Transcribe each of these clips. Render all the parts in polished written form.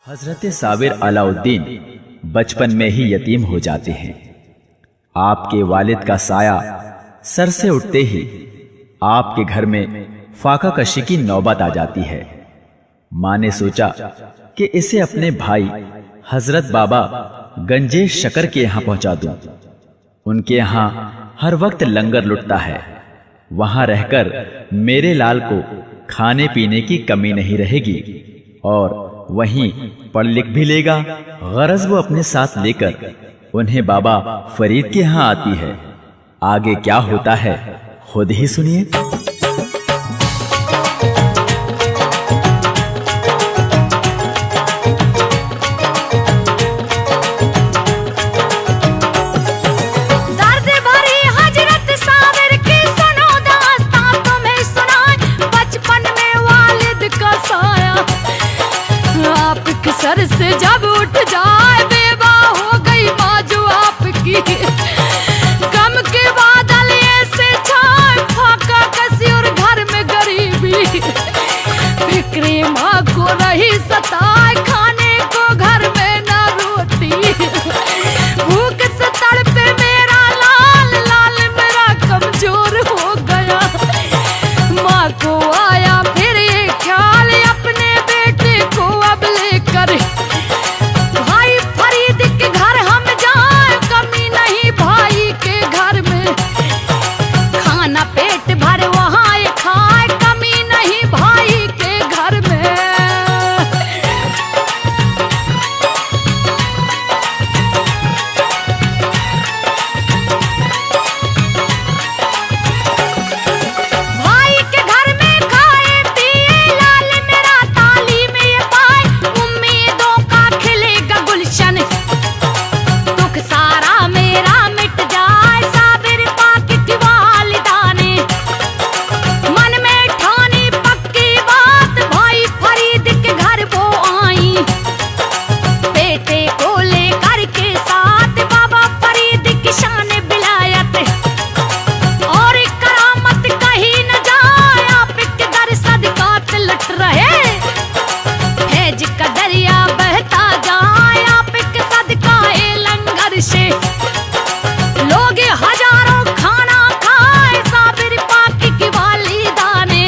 हजरत साबिर अलाउद्दीन बचपन में ही यतीम हो जाते हैं। आपके वालिद का साया सर से उठते ही आपके घर में फाका कशी की नौबत आ जाती है। माँ ने सोचा कि इसे अपने भाई हजरत बाबा गंजेश शकर के यहाँ पहुंचा दूं। उनके यहाँ हर वक्त लंगर लुटता है, वहां रहकर मेरे लाल को खाने पीने की कमी नहीं रहेगी और वहीं पढ़ लिख भी लेगा। गरज वो अपने साथ लेकर उन्हें बाबा फरीद के यहाँ आती है। आगे क्या होता है खुद ही सुनिए। सर से जब उठ जाए बेवा हो गई माजू आपकी, गम के बादल ऐसे छाए फाका कसी और घर में गरीबी। फिक्रे माँ को रही सताए, खाने को घर में ना रोटी। भूख से तड़पे मेरा लाल, लाल मेरा कमजोर हो गया। माँ को आया फिर ये ख्याल अपने बेटे को अब लेकर भाई फरीद के घर हम जाए, कमी नहीं भाई के घर में। खाना पेट भर वहाँ ये खाए, कमी नहीं भाई के घर में। भाई के घर में खाए पिए लाल मेरा तालीम ये पाए, उम्मीदों का खिलेगा गुलशन। दुख सारा मेरा मिट जाए, साबिर पाक की वालिदा ने मन में ठानी पक्की बात। भाई फरीद के घर वो आई, बेटे को लेकर के साथ बाबा फरीद की शान बिलायत और करामत कहीं न जाए। आप के दर सदकात लट रहे, फैज का दरिया बहता जाए। आप के सदकाए लंगर से लोग हजारों खाना खाए। साबिर पाक की वालिदा ने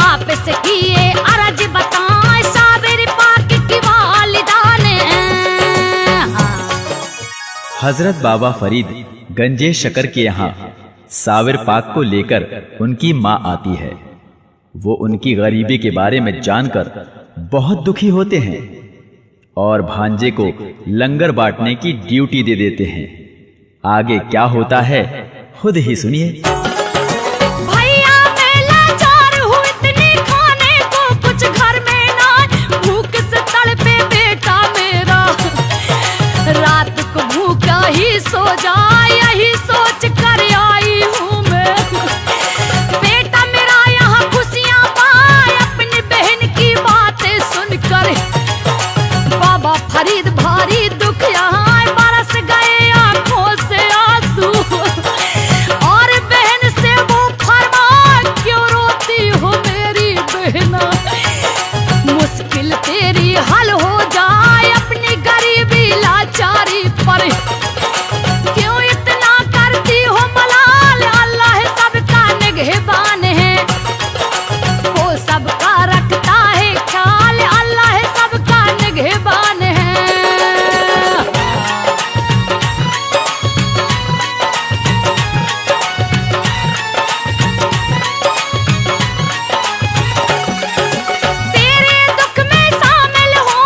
आप से किए अर्ज बताए, साबिर पाक की वालिदा ने। हजरत बाबा फरीद गंजेश शकर के यहाँ साबिर पाक को लेकर उनकी माँ आती है। वो उनकी गरीबी के बारे में जानकर बहुत दुखी होते हैं और भांजे को लंगर बांटने की ड्यूटी दे देते हैं। आगे क्या होता है खुद ही सुनिए। भैया मैं लाचार हूँ, इतनी खाने को कुछ घर में ना। भूख से तड़पे बेटा मेरा, रात को भूखा ही सो जाए, यही सोच कर आई हूँ मैं। बेटा मेरा यहाँ खुशियाँ पाए, अपनी बहन की बातें सुनकर। बाबा फरीद भारी दुख यहाँ बरस गए आंखों से आंसू और बहन से वो फरमा, क्यों रोती हो मेरी बहना। मुश्किल तेरी हल हो जाए अपनी गरीबी लाचारी पर। क्यों इतना करती हो मलाल, अल्लाह सबका निगहबान है, वो सबका रखता है ख्याल। अल्लाह सबका निगहबान है। तेरे दुख में शामिल हूँ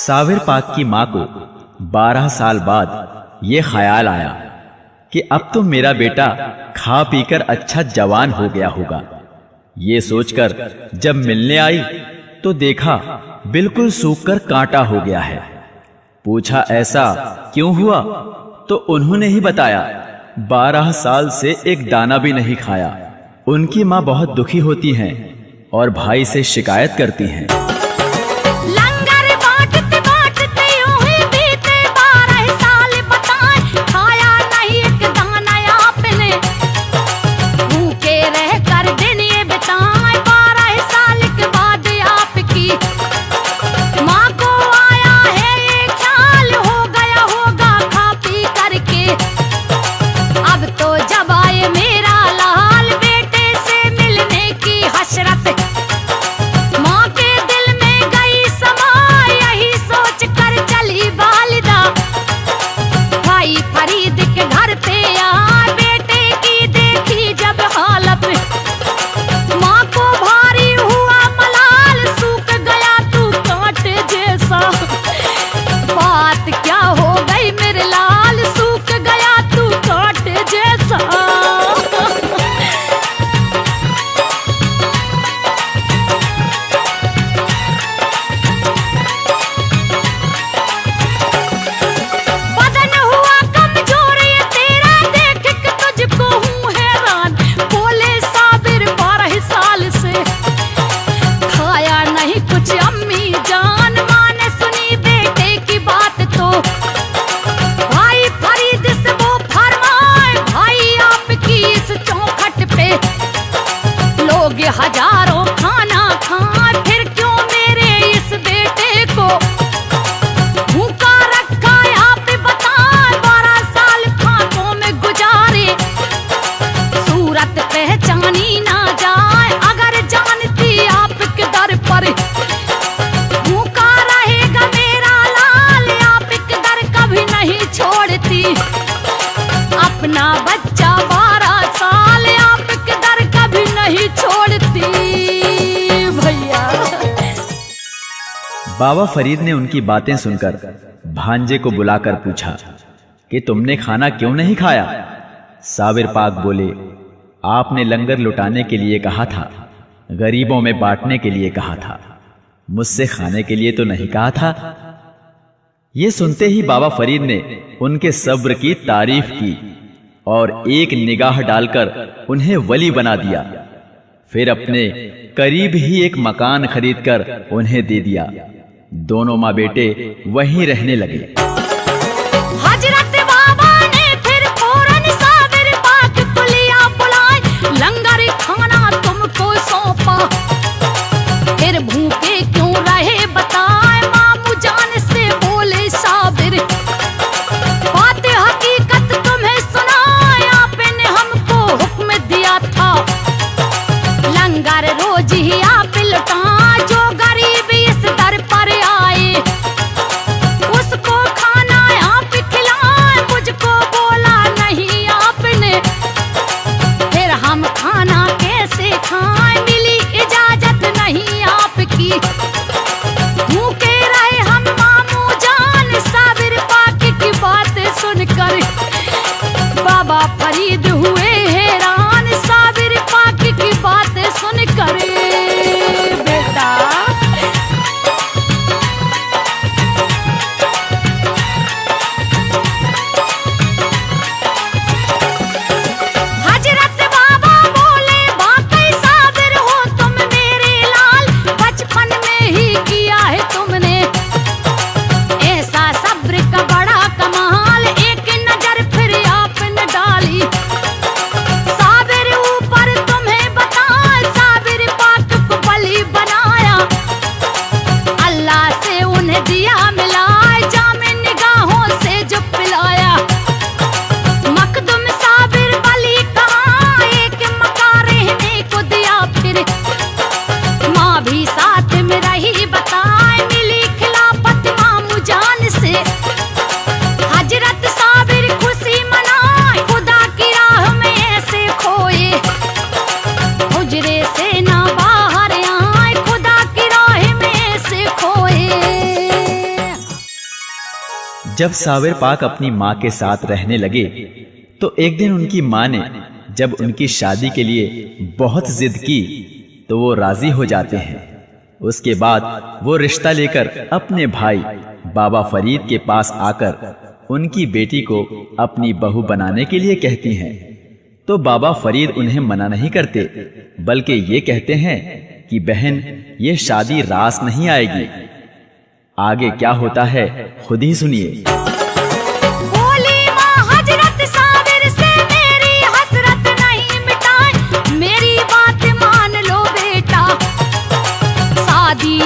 साबिर पाक की माँ को 12 साल बाद ये ख्याल आया कि अब तो मेरा बेटा खा पीकर अच्छा जवान हो गया होगा। ये सोचकर जब मिलने आई तो देखा बिल्कुल सूखकर कांटा हो गया है। पूछा ऐसा क्यों हुआ, तो उन्होंने ही बताया 12 साल से एक दाना भी नहीं खाया। उनकी माँ बहुत दुखी होती हैं और भाई से शिकायत करती हैं। लंगर बांटते बांटते यूं ही बीते 12 साल बताएं, खाया नहीं एक दाना आपने, भूखे रह कर दिन ये बिताए। 12 साल के बाद आपकी माँ को आया है ये ख्याल, हो गया होगा खा पी करके। अब तो जब आए मेरा लाल, बेटे से मिलने की हसरत माँ के दिल में गई समा, यही सोच कर चली वालिदा। भाई फरीद के घर पे आ, बेटे की देखी जब हालत, माँ को भारी हुआ मलाल, सूख गया तू कांटे जैसा। बात क्या हो गई मेरे लाल, सूख गया तू कांटे जैसा। बदन हुआ कमजोर ये तेरा, देख के तुझको हूँ हैरान। बोले साबिर 12 साल से खाया नहीं कुछ अम्मी जान। माँ ने सुनी बेटे की बात तो भाई फरीद से वो फरमाए, भाई आपकी इस चौखट पे लोग हजारों खाना खाए, फिर क्यों मेरे इस बेटे को भूखा रखा है। आप बताएं 12 साल फांकों में गुजारे, सूरत पहचानी ना जाए। अगर जानती आपके दर पर भूखा रहेगा मेरा लाल, आपके दर कभी नहीं छोड़ती अपना बच्चा। 12 साल आपके दर कभी नहीं छोड़ती भैया। बाबा फरीद ने उनकी बातें सुनकर भांजे को बुलाकर पूछा कि तुमने खाना क्यों नहीं खाया। साबिर पाक बोले, आपने लंगर लुटाने के लिए कहा था, गरीबों में बांटने के लिए कहा था, मुझसे खाने के लिए तो नहीं कहा था। ये सुनते ही बाबा फरीद ने उनके सब्र की तारीफ की और एक निगाह डालकर उन्हें वली बना दिया। फिर अपने करीब ही एक मकान खरीदकर उन्हें दे दिया। दोनों माँ बेटे वहीं रहने लगे। हजरत बाबा ने फिर फौरन साबिर पाक को लिया बुलाए, लंगर खाना तुमको सौंपा। फिर भूखे क्यों रहे बताए, मामू जान से बोले साबिर, बात हकीकत तुम्हें सुनाए। आपने हमको हुक्म दिया था लंगर रोज ही आप लुटा, जो गरीब इस दर पर आए उसको खाना जब साबिर पाक अपनी माँ के साथ रहने लगे तो एक दिन उनकी माँ ने जब उनकी शादी के लिए बहुत जिद की तो वो राजी हो जाते हैं। उसके बाद वो रिश्ता लेकर अपने भाई बाबा फरीद के पास आकर उनकी बेटी को अपनी बहू बनाने के लिए कहती हैं। तो बाबा फरीद उन्हें मना नहीं करते, बल्कि ये कहते हैं कि बहन, ये शादी रास नहीं आएगी। आगे क्या होता है खुद ही सुनिए।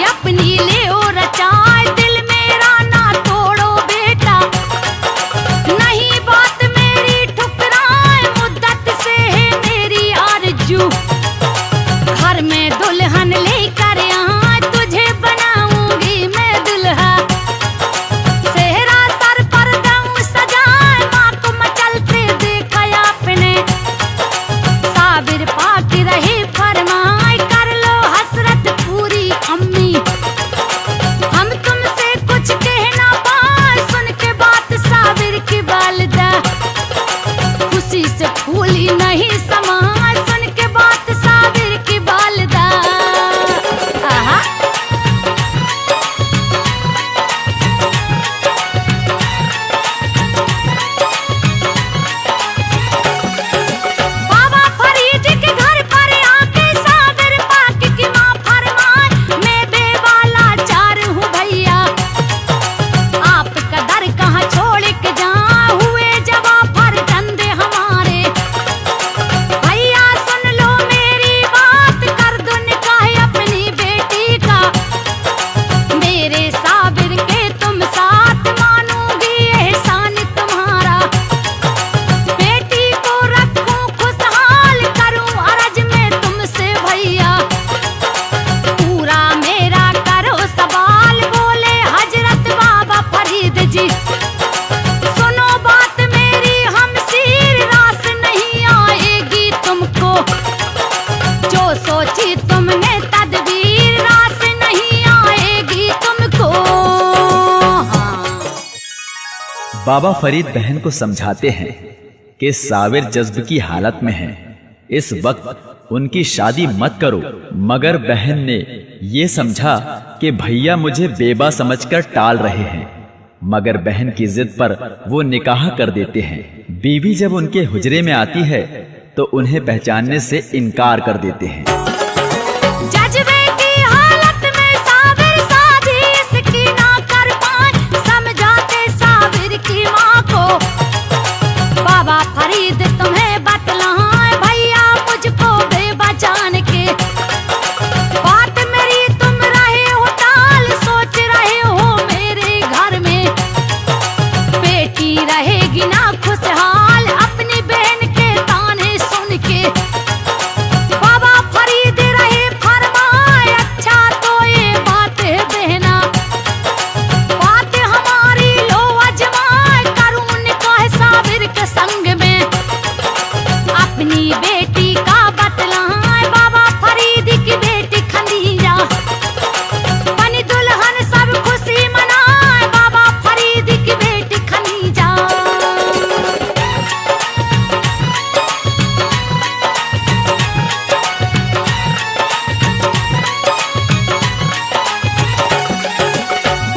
अपनी ले ओ रचाए, दिल मेरा ना तोड़ो बेटा, नहीं बात मेरी ठुकराए, मुद्दत से है मेरी आरज़ू, घर में दुल्हन लेकर यहाँ तुझे बनाऊंगी मैं दुल्हा, सेहरा सर पर दम सजाए, माँ को मचलते देखा आपने, साबिर पाक रहे फरमाए, कर लो हसरत पूरी अम्मी, हम तुमसे कुछ कहना पाए, सुन के बात साबिर की वालिदा, खुशी से फूली नहीं समाए, सुन के बात साबिर की वालिदा। आहा बाबा फरीद के घर पर आके साबिर पाक की माँ फरमाए, मैं बेवाला चार हूँ भैया, आप कदर कहाँ छोड़ के जा, हुए जवाब फर्जंद हमारे, भैया सुन लो मेरी बात, कर दो निकाह अपनी बेटी का, मेरे साबिर के तुम साथ, मानूंगी एहसान तुम्हारा, बेटी को रखूं खुशहाल, करूं अर्ज में तुमसे भैया, पूरा मेरा करो सवाल, बोले हजरत बाबा फरीद जी, सुनो बात मेरी हमसीर, रास नहीं आएगी तुमको, जो सोची तुमने तदबीर, रास नहीं आएगी तुमको। हाँ। बाबा फरीद बहन को समझाते हैं कि साबिर जज्ब की हालत में है, इस वक्त उनकी शादी मत करो, मगर बहन ने ये समझा कि भैया मुझे बेबा समझकर टाल रहे हैं, मगर बहन की जिद पर वो निकाह कर देते हैं। बीवी जब उनके हुजरे में आती है तो उन्हें पहचानने से इनकार कर देते हैं। जज्बे की हालत में साबिर शादी इसकी ना कर पाए, समझाते साबिर की माँ को, बाबा फरीद तुम्हें बतलाए, भैया मुझको बेबा जान के, बात मेरी तुम रहे हो टाल, सोच रहे हो मेरे घर में बेटी रहेगी ना खुशहाल, अपनी बहन के ताने सुन के, बाबा फरीद रहे फरमाए, अच्छा तो ये बात है बहना, बात हमारी लो अजमाए, करूं निकाह साबिर के संग में, अपनी बेटी का बतलाए, बाबा फरीद की बेटी खदीजा, बनी दुल्हन सब खुशी मनाए, बाबा फरीद की बेटी खदीजा।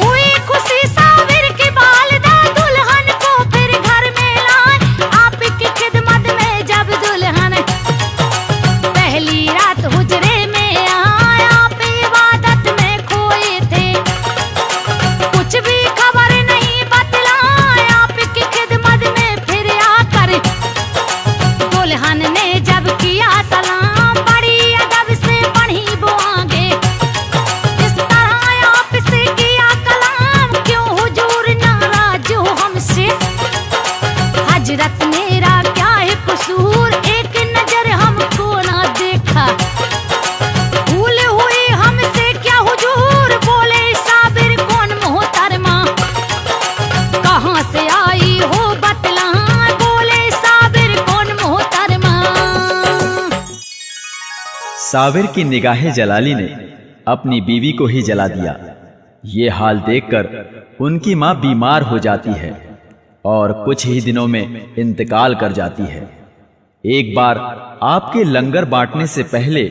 हुई खुशी साबिर की वालिदा, दुल्हन को फिर घर में लाए, आपकी खिदमत में जब दुल्हन पहली रात हुजरे में आए, आप इबादत में खोए थे, कुछ भी खबर नहीं बतलाए, आपकी खिदमत में फिर आकर दुल्हन ने जब किया सलाम, बड़ी अदब से बढ़ी वो आगे, इस तरह आपसे किया कलाम, क्यों हुजूर नाराज हो हमसे, हजरत मेरा क्या है कसूर, एक नजर हमको ना देखा, भूल हुई हमसे क्या हुजूर, बोले साबिर कौन मोहतरमा, कहाँ से आई हो बतला, बोले साबिर कौन मोहतरमा। साबिर की निगाहे जलाली ने अपनी बीवी को ही जला दिया। ये हाल देखकर उनकी मां बीमार हो जाती है और कुछ ही दिनों में इंतकाल कर जाती है। एक बार आपके लंगर बांटने से पहले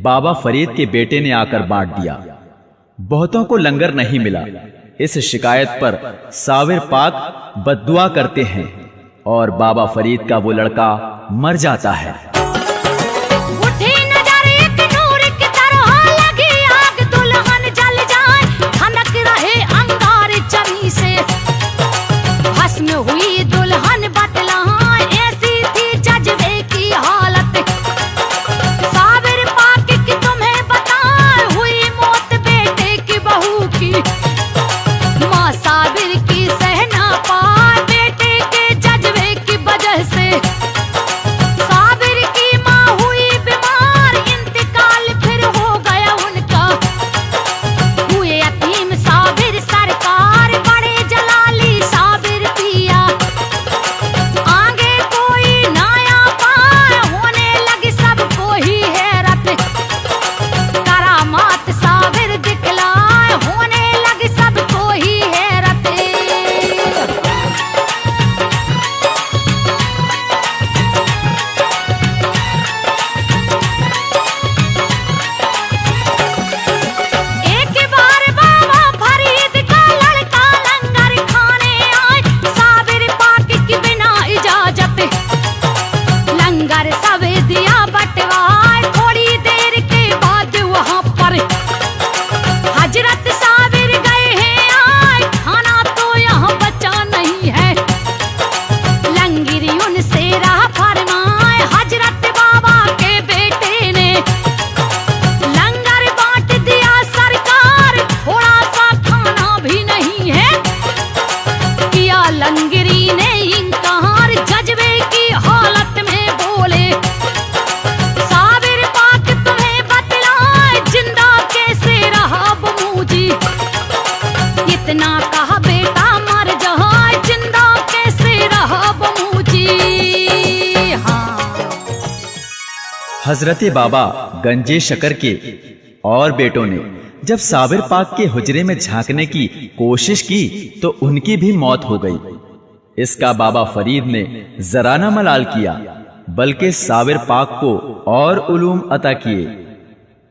बाबा फरीद के बेटे ने आकर बांट दिया। बहुतों को लंगर नहीं मिला। इस शिकायत पर साविर पाक बद्दुआ करते हैं और बाबा फरीद का वो लड़का मर जाता है। उठी नजर एक नूर की तरह लगी आग, दुल्हन जल जाए, धनक रहे अंगार चमी से। भस्म हुई दुल्हन बतलाए, ऐसी थी जज्बे की हालत। साबिर पाक की तुम्हें बताए, हुई मौत बेटे की बहू की। माँ साबिर की सह ना पाए बेटे के जज्बे की वजह से। साबिर की माँ हुई बीमार, इंतकाल फिर हो गया उनका। हुए यतीम साबिर सरकार, बड़े जलाली साबिर पिया। आगे कोई नया पाए, होने लगी सबको ही हैरत। करामात साबिर दिखलाए, होने लगी सबको ही हैरत। एक बार बाबा फरीद का लड़का लंगर खाने आए, साबिर पाक की बिना इजाजत। लंगर सब दिया बंटवाए, थोड़ी देर के बाद वहां पर हजरत साबिर गए हैं आए, खाना तो यहाँ बचा नहीं है। लंगरी उनसे राह फरमाए, हजरत बाबा के बेटे ने। लंगर बांट दिया सरकार, थोड़ा सा खाना भी नहीं है। किया लंगरी ने इनकार, जज्बे की हालत में बोले। साबिर पाक तुम्हें बतलाए, जिंदा कैसे रहा बमूजी। इतना कहा बेटा मर जाए, जिंदा कैसे रहा बमूजी। हाँ हजरत बाबा गंजे शकर के और बेटों ने जब साबिर पाक के हुजरे में झांकने की कोशिश की तो उनकी भी मौत हो गई। इसका बाबा फरीद ने जरा न मलाल किया, बल्कि साबिर पाक को और उलूम अता किए,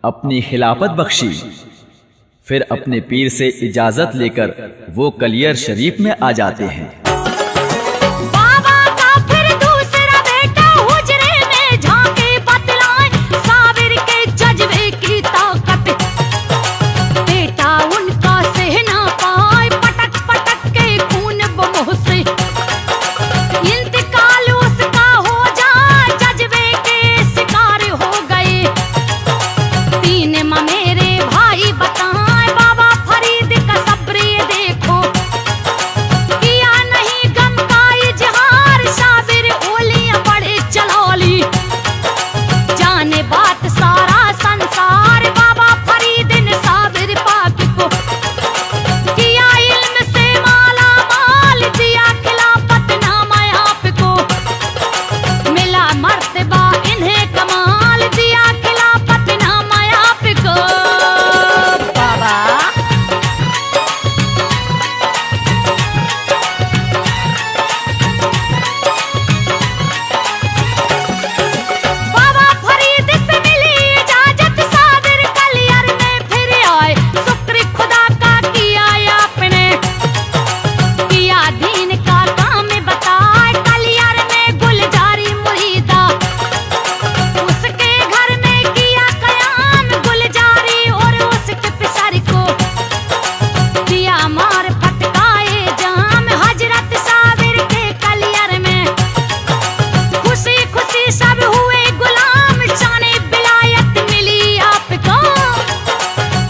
अपनी खिलाफत बख्शी। फिर अपने पीर से इजाजत लेकर वो कलियर शरीफ में आ जाते हैं। बाबा का फिर दूसरा बेटा हुजरे में झांके, बतलाए साबिर के जज्बे की ताकत। बेटा उनका सह ना पाए, पटक पटक के खून बमोह से। इंतकाल उसका हो जाए, जज्बे के शिकार हो गए। तीन मेरे भाई बताए, बाबा फरीद का सब्र ये देखो। किया नहीं गम का इजहार, साबिर ओलियां बड़े चलाली। जाने बात सारा संसार, बाबा फरीद ने साबिर पाक को किया इल्म से माला माल, दिया खिलाफत नामा आपको। मिला मर्तबा इन्हें कमाल, दिया खिलाफत नामा आपको। बाबा बाबा फरीद से मिली इजाजत, साबिर कलियर में फिर आए। शुक्र खुदा का किया आपने, किया दीन का काम बताए। कलियर में गुलजारी मुरीदा, उसके घर में किया कयाम। गुलजारी और उसके पिसर को दिया मार फटकाए जाम। हजरत साबिर के कलियर में खुशी खुशी सब हुए गुलाम। शाने विलायत मिली आपको,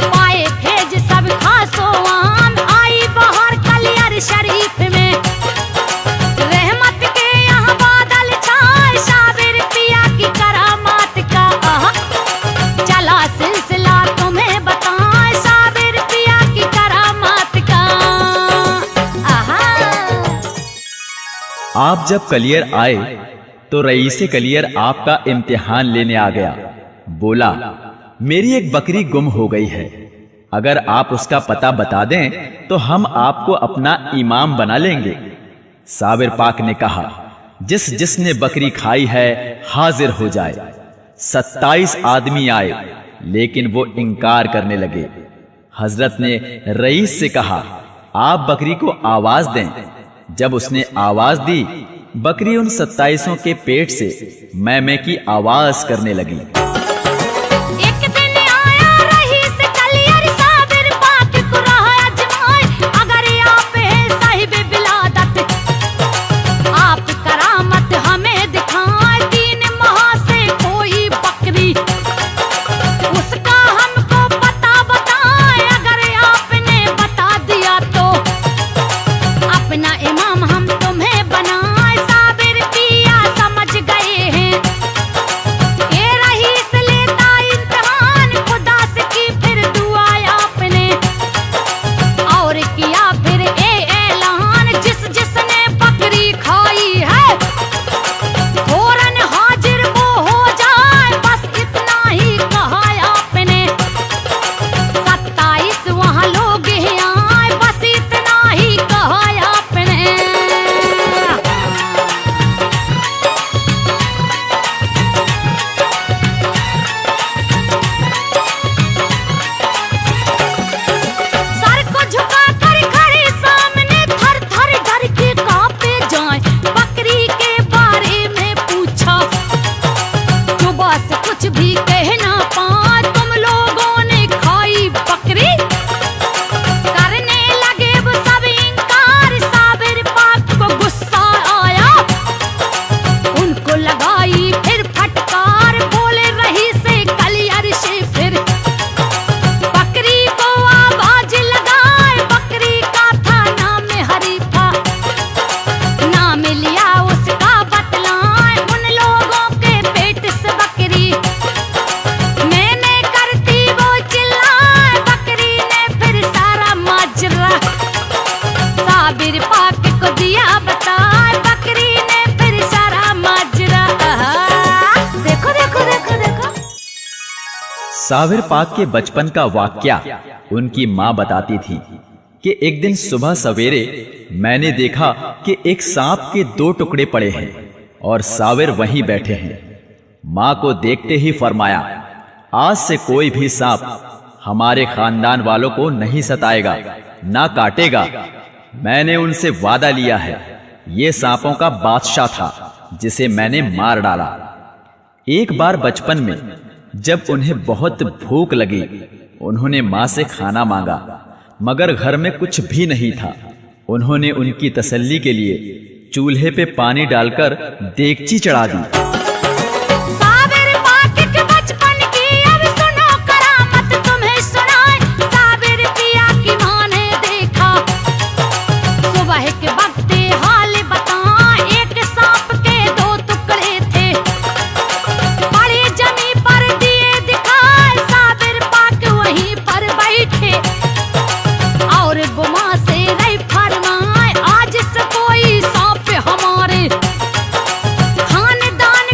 पाए खेज सब खासो आम। आई बहार कलियर शरीफ में, रहमत के यहाँ बादल छाए। साबिर पिया की करामात का चला सिलसिला तुम्हें बताए। साबिर पिया की करामात का। आप जब कलियर आए तो रईसे कलियर आपका इम्तिहान लेने आ गया। बोला, मेरी एक बकरी गुम हो गई है, अगर आप उसका पता बता दें तो हम आपको अपना इमाम बना लेंगे। साबिर पाक ने कहा, जिसने बकरी खाई है हाजिर हो जाए। 27 आदमी आए, लेकिन वो इनकार करने लगे। हजरत ने रईस से कहा, आप बकरी को आवाज दें। जब उसने आवाज दी, बकरी उन 27 के पेट से मैं की आवाज करने लगी। एक दिन आया रईस कलियर साबिर पाक को राह आजमाए। अगर आप हैं साहिब बिलादत, आप करामत हमें दिखाए। 3 माह से कोई बकरी उसका हमको पता बताए। अगर आपने बता दिया तो अपना इमाम हम तुम्हें बनाए। साबिर पिया समझ गए हैं, ये रईस लेता इम्तिहान। खुदा से की फिर दुआ आपने और किया फिर ऐलान। जिसने बकरी खाई है फौरन हाजिर वो हो जाए। बस इतना ही कहा आपने। 27 वहाँ लोग हैं आए, बस इतना ही कहा आपने। सर को झुका कर खड़े सामने, थर थर डर के कांपे जाए। बकरी के बारे में पूछा, जो बस कुछ भी कहना पाए। तुम लोगों ने खाई बकरी, करने लगे वो सब इनकार। साबिर पाक को गुस्सा आया, उनको लगाई फिर फटकार। बोले रईस कलियर से फिर बकरी को आवाज लगाए। बकरी का था नाम हरीफा, नाम लिया उसका बतलाए। उन लोगों के पेट से बकरी मैंने करती वो चिल्लाए। बकरी ने फिर सारा माजरा साबिर पाक को दिया बताए। बकरी ने फिर सारा माजरा, देखो देखो देखो देखो। साबिर पाक के बचपन का वाकया उनकी माँ बताती थी कि एक दिन सुबह सवेरे मैंने देखा कि एक सांप के 2 टुकड़े पड़े हैं और साबिर वहीं बैठे हैं। माँ को देखते ही फरमाया, आज से कोई भी सांप हमारे खानदान वालों को नहीं सताएगा, ना काटेगा। मैंने उनसे वादा लिया है। ये सांपों का बादशाह था जिसे मैंने मार डाला। एक बार बचपन में जब उन्हें बहुत भूख लगी, उन्होंने माँ से खाना मांगा, मगर घर में कुछ भी नहीं था। उन्होंने उनकी तसल्ली के लिए चूल्हे पे पानी डालकर देगची चढ़ा दी। साबिर पाक के बचपन की अब सुनो करामत तुम्हें सुनाए। साबिर पिया की माँ ने देखा, सुबह के वक्त हाल बताए। एक सांप के 2 टुकड़े थे, बड़ी जमी पर दिए दिखाए। साबिर पाक वहीं पर बैठे और वो माँ से रही फरमाए, आज से कोई सांप हमारे खानदान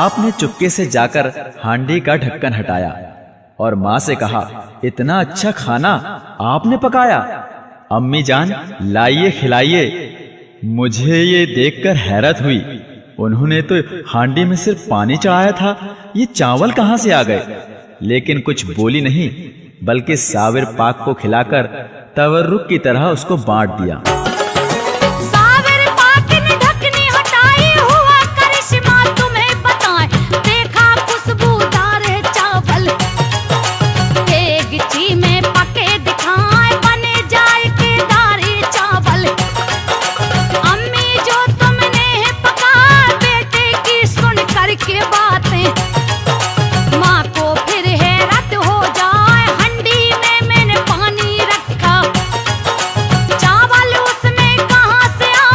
आपने चुपके से जाकर हांडी का ढक्कन हटाया और माँ से कहा, इतना अच्छा खाना आपने पकाया। अम्मी जान, लाइए खिलाइए। मुझे ये देखकर हैरत हुई। उन्होंने तो हांडी में सिर्फ पानी चढ़ाया था, ये चावल कहाँ से आ गए? लेकिन कुछ बोली नहीं, बल्कि साबिर पाक को खिलाकर तवर्रुक की तरह उसको बांट दिया। साबिर पाक ने ढकनी हटाई, हुआ करिश्मा तुम्हें बताएं। देखा खुशबूदार चावल देगची में पके दिखाए, बने जाए के दारे चावल। अम्मी जो तुमने पका बेटे की सुन करके बातें, माँ को फिर हैरत हो जाए। हंडी में मैंने पानी रखा, चावल उसमें कहाँ से आ?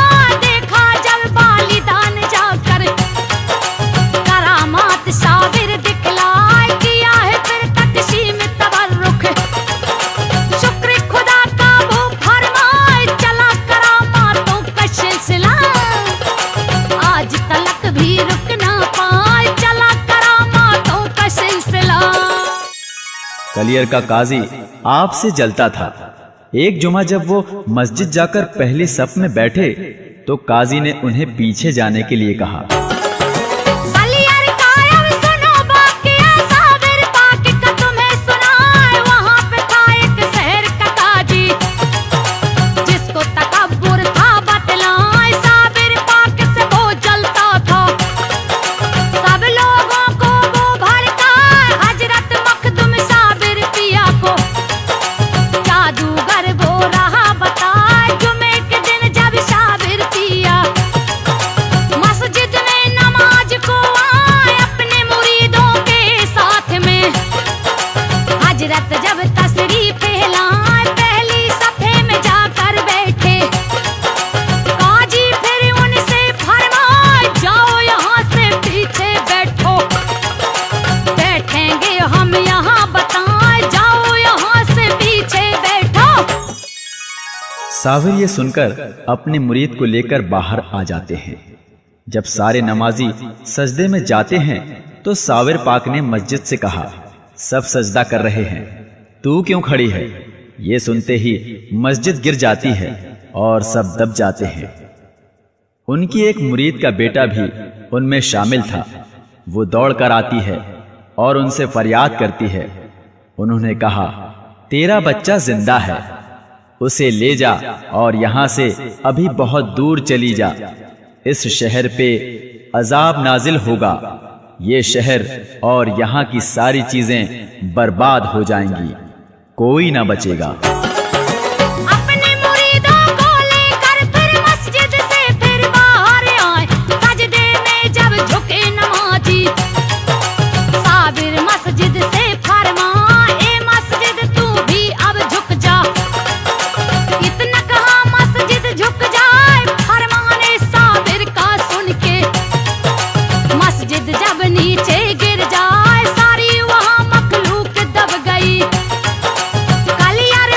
देखा जब बालिदान जाकर करामात साबिर दिखलाए। किया है फिर तकसीम तबर्रुक, शुक्र खुदा का वो फरमाए। चला करामातों का सिलसिला, आज तलक भी रुक ना पाए। चला करामातों का सिलसिला। कलियर का काजी आपसे जलता था। एक जुमा जब वो मस्जिद जाकर पहले सफ में बैठे तो काजी ने उन्हें पीछे जाने के लिए कहा। कलियर कायम सुनो वाक़या, साबिर पाक का तुम्हें सुनाए। वहाँ पे था एक शहर का काजी, जिसको तकब्बुर था बतलाए। साबिर पाक से वो जलता था, सब लोगों को वो भड़काए। हजरत मखदूम साबिर पिया को जादूगर वो रहा बताए। जुमे के दिन जब साबिर पिया मस्जिद में नमाज को आए, अपने मुरीदों के साथ में हजरत जब तशरीफ लाए, पहली सफे में जाकर बैठे। काजी फिर उनसे फरमाए, जाओ यहाँ से पीछे बैठो। बैठेंगे हम यहाँ बताए, जाओ यहाँ से पीछे बैठो। साबिर ये सुनकर अपने मुरीद को लेकर बाहर आ जाते हैं। जब सारे नमाजी सजदे में जाते हैं तो साबिर पाक ने मस्जिद से कहा, सब सजदा कर रहे हैं, तू क्यों खड़ी है? ये सुनते ही मस्जिद गिर जाती है और सब दब जाते हैं। उनकी एक मुरीद का बेटा भी उनमें शामिल था। वो दौड़ कर आती है और उनसे फरियाद करती है। उन्होंने कहा, तेरा बच्चा जिंदा है, उसे ले जा और यहाँ से अभी बहुत दूर चली जा। इस शहर पे अजाब नाजिल होगा, ये शहर और यहाँ की सारी चीजें बर्बाद हो जाएंगी, कोई ना बचेगा। अपने मुरीदों को लेकर फिर मस्जिद से फिर बाहर आए। सजदे में जब झुके नमाजी, साबिर मस्जिद से फरमाए, मस्जिद तू भी अब झुक जा। इतना कहा मस्जिद झुक जाए, फरमाने साबिर का सुन के मस्जिद जब नीचे गिर जाए, सारी वहाँ मखलूक दब गई। कलियर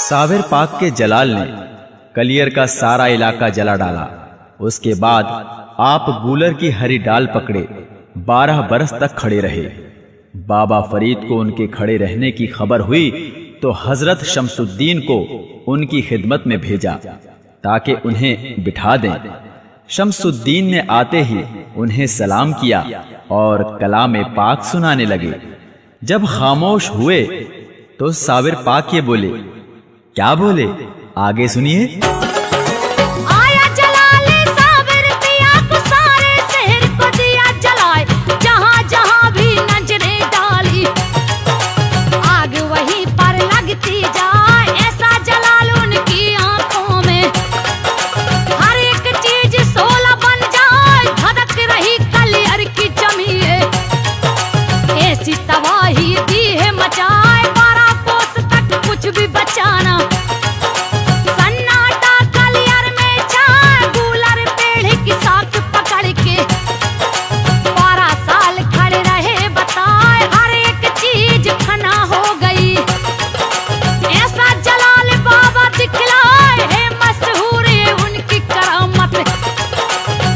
साबिर पाक के जलाल ने कलियर का सारा इलाका जला डाला। उसके बाद आप गूलर की हरी डाल पकड़े 12 बरस तक खड़े रहे। बाबा फरीद को उनके खड़े रहने की खबर हुई तो हजरत शमसुद्दीन को उनकी खिदमत में भेजा ताकि उन्हें बिठा दें। शमसुद्दीन ने आते ही उन्हें सलाम किया और कलाम पाक सुनाने लगे। जब खामोश हुए तो साबिर पाक ये बोले, क्या बोले, आगे सुनिए। आया जलाले साबिर पिया को सारे शहर को दिया जलाए, जहां जहां भी नजरें डाली आग वहीं पर लगती जाए। ऐसा जलाल उनकी आंखों में हर एक चीज सोला बन जाए। धड़क रही कलियर की जमीए, ऐसी तबाही दी है मचाए। 12 कोस तक कुछ भी बचाना सन्नाटा कलियर में छाए। गूलर पेड़ की साख पकड़ के 12 साल खड़े रहे बताए। हर एक चीज फना हो गई। ऐसा जलाल बाबा दिखलाए है मशहूर है उनकी करामत।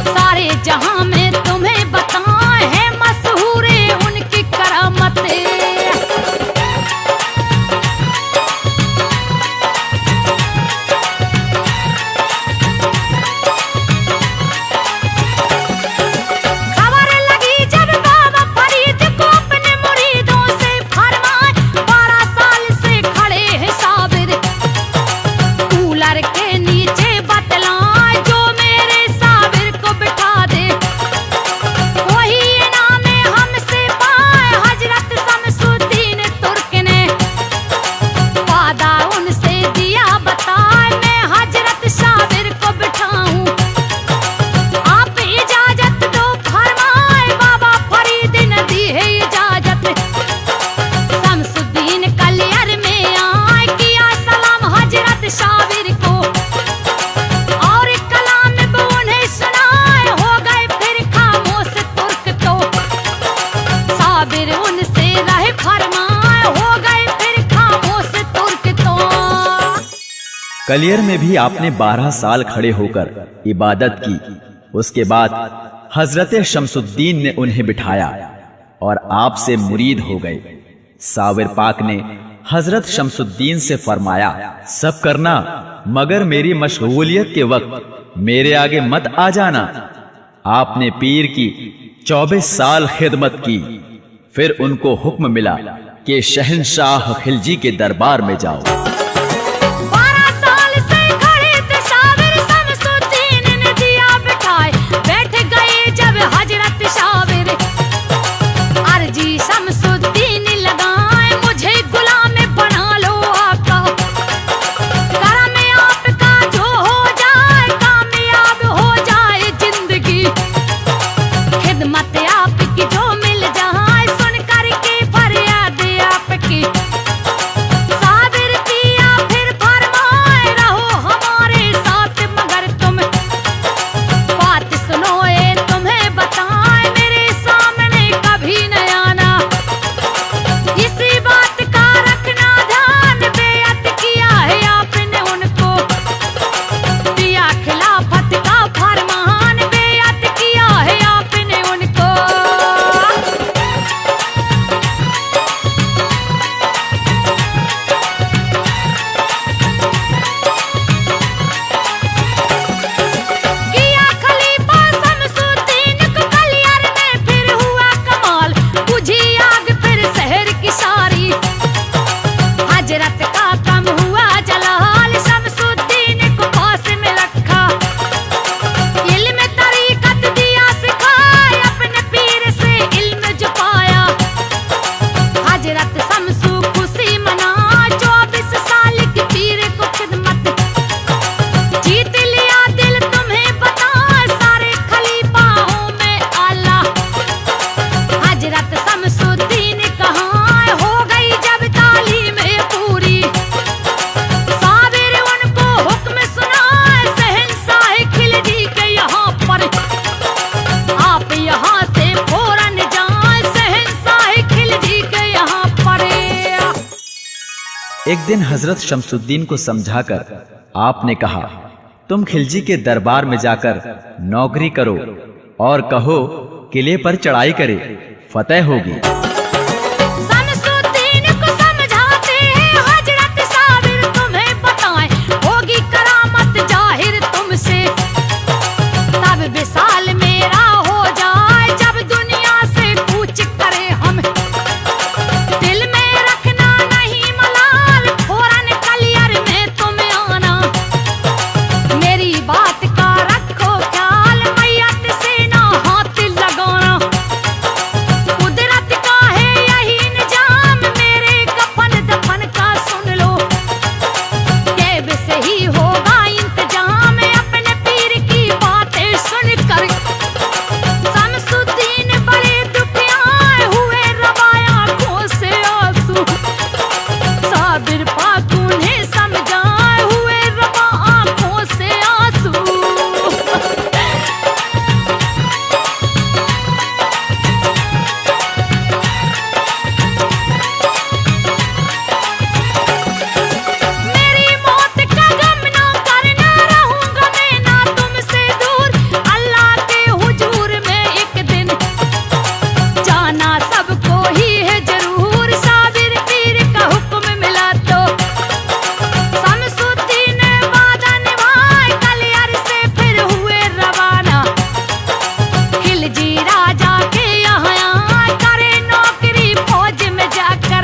सारे जहां में तुम्हें बताए है मशहूर है उनकी करामत। खबर लगी जब बाबा फरीद को अपने मुरीदों से फरमाए। 12 साल से खड़े हैं साबिर कूलर के नीचे बतलाए। जो मेरे साबिर को बिठा दे वही इनाम हमसे पाए। हजरत शमसुद्दीन तुर्क ने वादा उनसे दिया बताए। मैं हजरत साबिर को बिठाऊं, आप इजाजत दो फरमाए। बाबा फरीद ने दी है इजाजत। शमसुद्दीन कलियर में आए, किया सलाम हजरत साबिर को और कलाम वो उन्हें सुनाए। हो गए फिर खामोश तुर्क तो साबिर उनसे रहे फरमाए। हो गए फिर खामोश तुर्क तो। कलियर में भी आपने 12 साल खड़े होकर इबादत की। उसके बाद हजरत शमसुद्दीन ने उन्हें बिठाया और आपसे मुरीद हो गए। साबिर पाक ने हजरत शमसुद्दीन से फरमाया, सब करना मगर मेरी मशगूलियत के वक्त मेरे आगे मत आ जाना। आपने पीर की 24 साल खिदमत की। फिर उनको हुक्म मिला कि शहंशाह खिलजी के दरबार में जाओ। 12 साल से खड़े थे साबिर, शमसुद्दीन ने दिया बिठाए। बैठ गए जब हजरत साबिर, अर्जी शमसुद्दीन लगाए। मुझे गुलाम बना लो आका, करम आपका जो हो जाए। कामयाब हो जाए जिंदगी, खिदमत आपकी जो मिल जाए। सुन कर के फरियाद आपकी साबिर की एक दिन हजरत शमसुद्दीन को समझाकर आपने कहा, तुम खिलजी के दरबार में जाकर नौकरी करो और कहो किले पर चढ़ाई करे, फतेह होगी। शमसुद्दीन को समझाते हैं हजरत साबिर, तुम्हें बताएं होगी करामत जाहिर तुमसे। तब विशाल मेरा हो जाए जब दुनिया से कूच करे हम। दिल में रखना नहीं मलाल, फौरन कलियर में तुम आना। मेरी बात का रखो ख्याल, मैयत से ना हाथ लगाना। कुदरत का है यही निजाम, मेरे कफन दफन का सुन लो। कैब से ही होगा इंतजाम, अपने पीर की बातें सुनकर। शमसुद्दीन बड़े दुखियाए हुए, रवाया आंखों से आंसू। साबिर पाक उन्हें समझाए हुए, रवा आंखों से आंसू। मेरी मौत का गम ना करना, रहूंगा मैं ना तुमसे दूर। अल्लाह के हुजूर में एक दिन जाना सबको ही है जरूर। साबिर पीर का हुक्म मिला तो शमसुद्दीन वादा निभाए, कलियर से फिर हुए रवाना। खिलजी राजा के यहाँ करे नौकरी फौज में जाकर।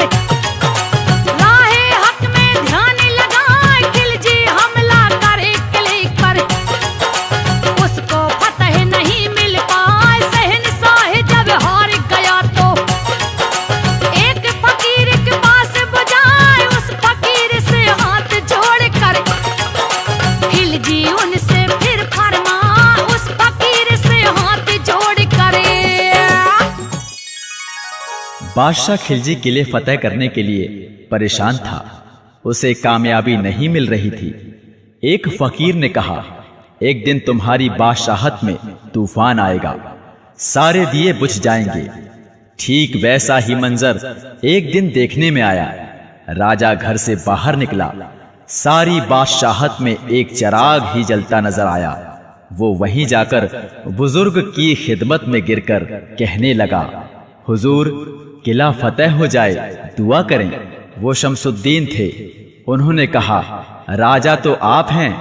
राहे हक में ध्यान लगाए, खिलजी हमला करे किले पर। उसको फतह नहीं मिल पाए, शहंशाह जब हार गया तो। एक फकीर के पास बुझाए, उस फकीर से हाथ जोड़ कर। खिलजी उनसे फिर फरमा, उस फकीर से हाथ जोड़ करे। बादशाह खिलजी किले फतेह करने के लिए परेशान था, उसे कामयाबी नहीं मिल रही थी। एक फकीर ने कहा, एक दिन तुम्हारी बादशाहत में तूफान आएगा, सारे दिए बुझ जाएंगे। ठीक वैसा ही मंजर एक दिन देखने में आया। राजा घर से बाहर निकला, सारी बादशाहत में एक चिराग ही जलता नजर आया। वो वहीं जाकर बुजुर्ग की खिदमत में गिरकर कहने लगा, हुजूर किला फतेह हो जाए, दुआ करें। वो शमसुद्दीन थे। उन्होंने कहा, राजा तो आप हैं,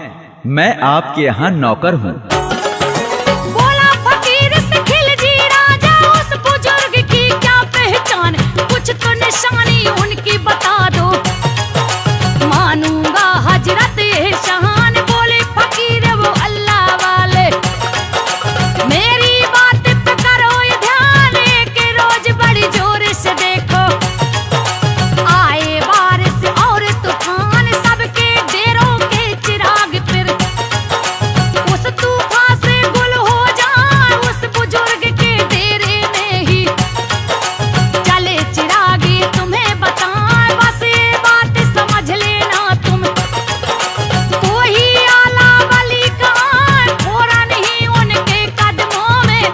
मैं आपके यहाँ नौकर हूँ। बोला फकीर से खिलजी राजा, उस बुजुर्ग की क्या पहचान, कुछ तो निशानी उनकी बता दो। मानूंगा हजरत एहसान, बोले फकीर वो अल्लाह वाले। मेरी बात पे करो ये ध्यान, एक रोज बड़ी जोर से देखो। आए बारिश और तूफान, सबके डेरों के चिराग फिर। उस तूफान से गुल हो जाए, उस बुजुर्ग के डेरे में ही। चले चिरागी तुम्हें बताए, बस ये बात समझ लेना तुम। कोई आला वली का फौरन ही उनके कदमों में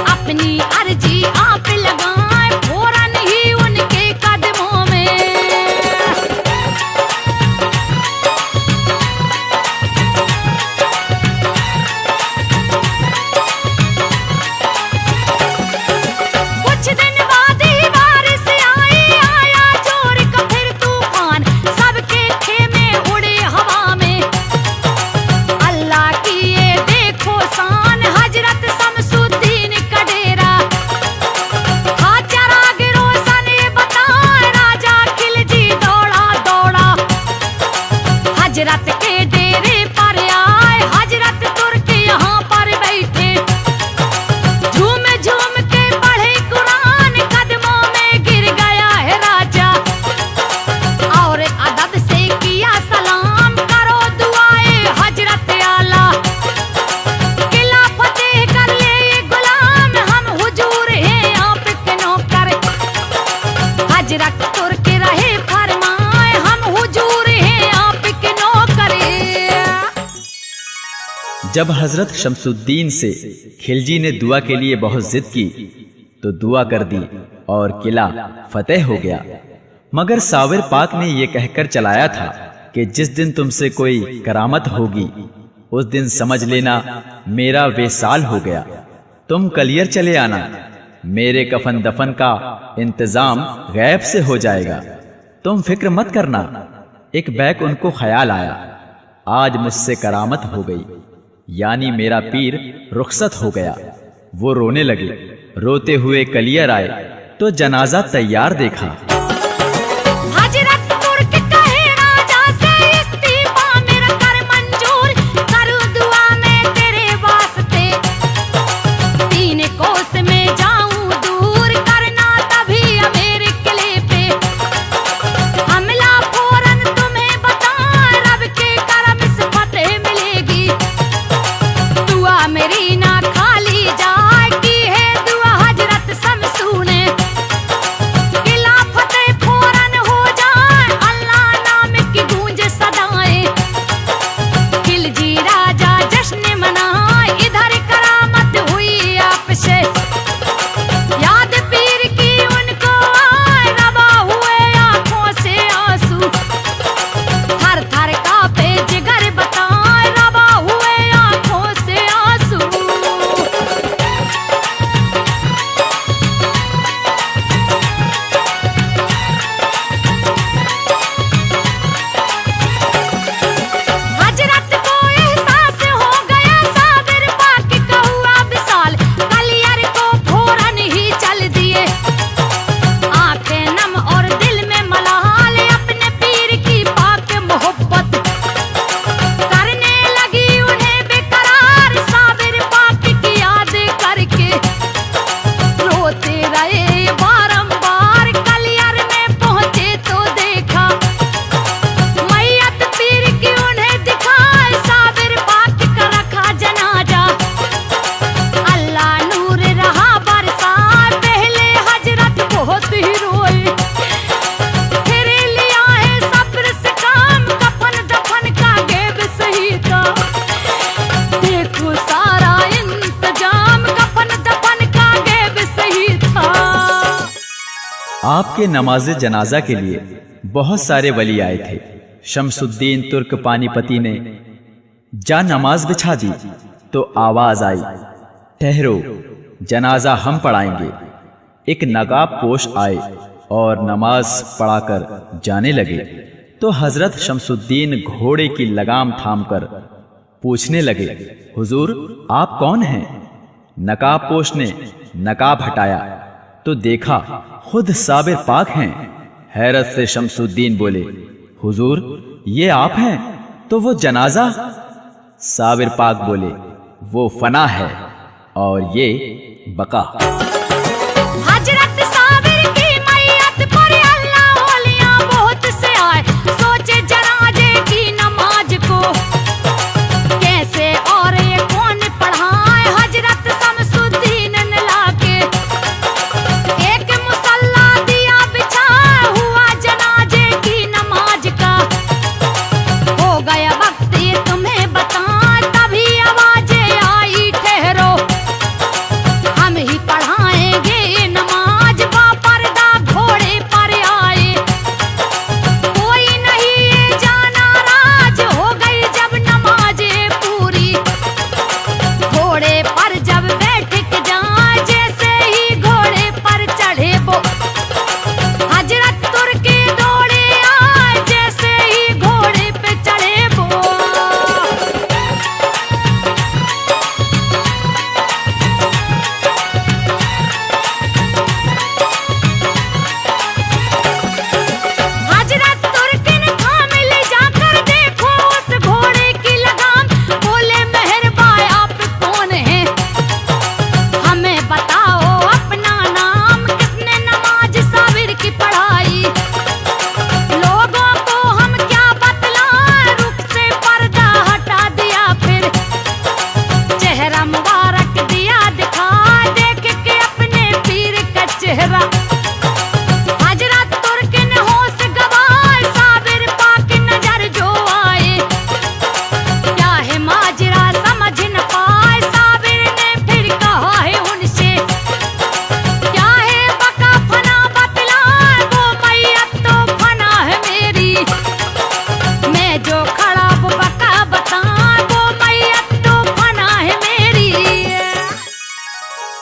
अपनी अर्जी आप लगाए, फौरन ही उनके कदमों में। कुछ दिन बाद ही बारिश आई, आया जोर का फिर तूफान, सबके खेमे उड़े हवा में। अल्लाह की ये देखो शान, हजरत शमसुद्दीन का डेरा। था चिराग रोशन ये बताए, राजा खिलजी दौड़ा दौड़ा। हजरत के डेरे पर आए, हजरत तुर्क यहाँ पर बैठे। झूम झूम के पढ़े कुरान, कदमों में गिर गया है राजा। और अदब से किया सलाम, करो दुआए हजरत आला। किला फतेह कर ले ये गुलाम, हम हुजूर हैं आपके नौकर। हजरत तुर्क रहे फरमाए, हम हुजूर हैं आपके नौकर। जब हजरत शमसुद्दीन से खिलजी ने दुआ के लिए बहुत जिद की तो दुआ कर दी और किला फतेह हो गया। मगर साबिर पाक ने यह कहकर चलाया था कि जिस दिन तुमसे कोई करामत होगी उस दिन समझ लेना मेरा वेसाल हो गया। तुम कलियर चले आना, मेरे कफन दफन का इंतजाम गैब से हो जाएगा, तुम फिक्र मत करना। एक बैक उनको ख्याल आया, आज मुझसे करामत हो गई, यानी मेरा पीर रुखसत हो गया। वो रोने लगे। रोते हुए कलियर आए तो जनाजा तैयार देखा। आपके नमाज़े जनाजा के लिए बहुत सारे वली आए थे। शमसुद्दीन तुर्क पानीपती ने जा नमाज बिछा दी तो आवाज आई, ठहरो, जनाजा हम पढ़ाएंगे। एक नकाब पोश आए और नमाज पढ़ाकर जाने लगे तो हजरत शमसुद्दीन घोड़े की लगाम थामकर पूछने लगे, हुजूर आप कौन हैं? नकाब पोश ने नकाब हटाया तो देखा खुद साबिर पाक हैं। हैरत से शमसुद्दीन बोले, हुजूर ये आप हैं? तो वो जनाजा? साबिर पाक बोले, वो फना है और ये बका।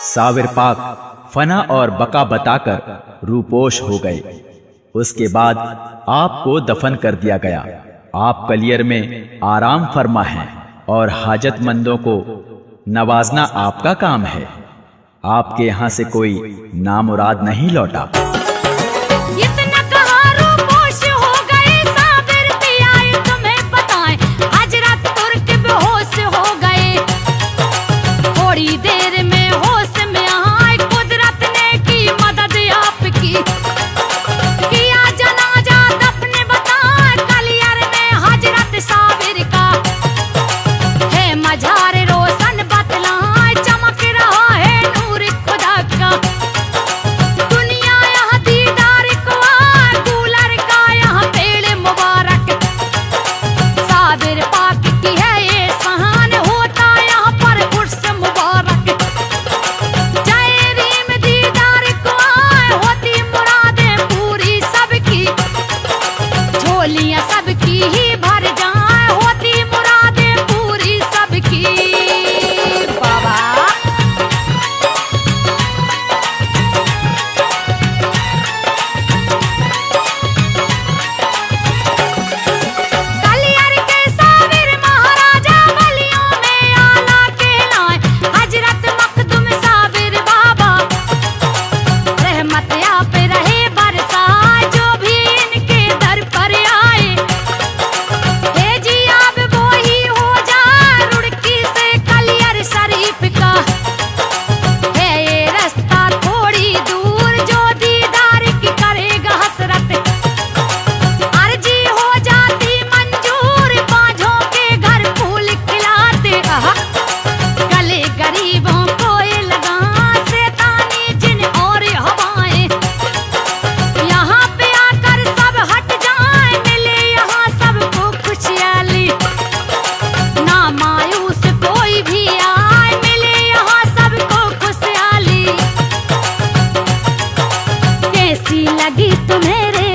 साबिर पाक फना और बका बताकर रूपोश हो गए। उसके बाद आपको दफन कर दिया गया। आप कलियर में आराम फरमा हैं और हाजतमंदों को नवाजना आपका काम है। आपके यहाँ से कोई नामुराद नहीं लौटा। इतना कहा रूपोश हो गए साबिर पिया, तुम्हें बताएं हजरत तुर्क बेहोश हो गए। थोड़ी देर में होश में आए, कुदरत ने की मदद आपकी। किया जनाजा दफन बताएं कलियर में हजरत साबिर का। है मजार रोशन बतलाएं, चमक रहा है नूर खुदा का। दुनिया यहाँ दीदार को आए, कूलर का यहाँ पेड़ मुबारक। साबिर पाक की है ये सहान, होता यहाँ पर उर्स मुबारक। जय रीम दीदार को आए, होती मुरादें पूरी सबकी। झोलियाँ सबकी ही भर जाए, होती मुरादें पूरी सबकी। बाबा कलियर के साबिर महाराजा बलियों में आला कहलाए। हजरत मखदूम साबिर बाबा रहमत आप रहे बरसाए, जो भी इनके दर पर आए। हे जी अब वो ही हो जाए, रुड़की से कलियर शरीफ का। है ये रास्ता थोड़ी दूर, जो दीदार की करेगा हसरत। अर्जी हो जाती मंजूर, बाँझों के घर फूल खिलाते। गले गरीबों को ये लगा, शैतानी जिन और हवाएं। यहाँ पे आकर सब हट जाए, मिले यहाँ सबको खुशहाली। ना मायूस कोई भी आए, मिले यहाँ सबको खुशहाली। कैसी लगी तुम्हें रे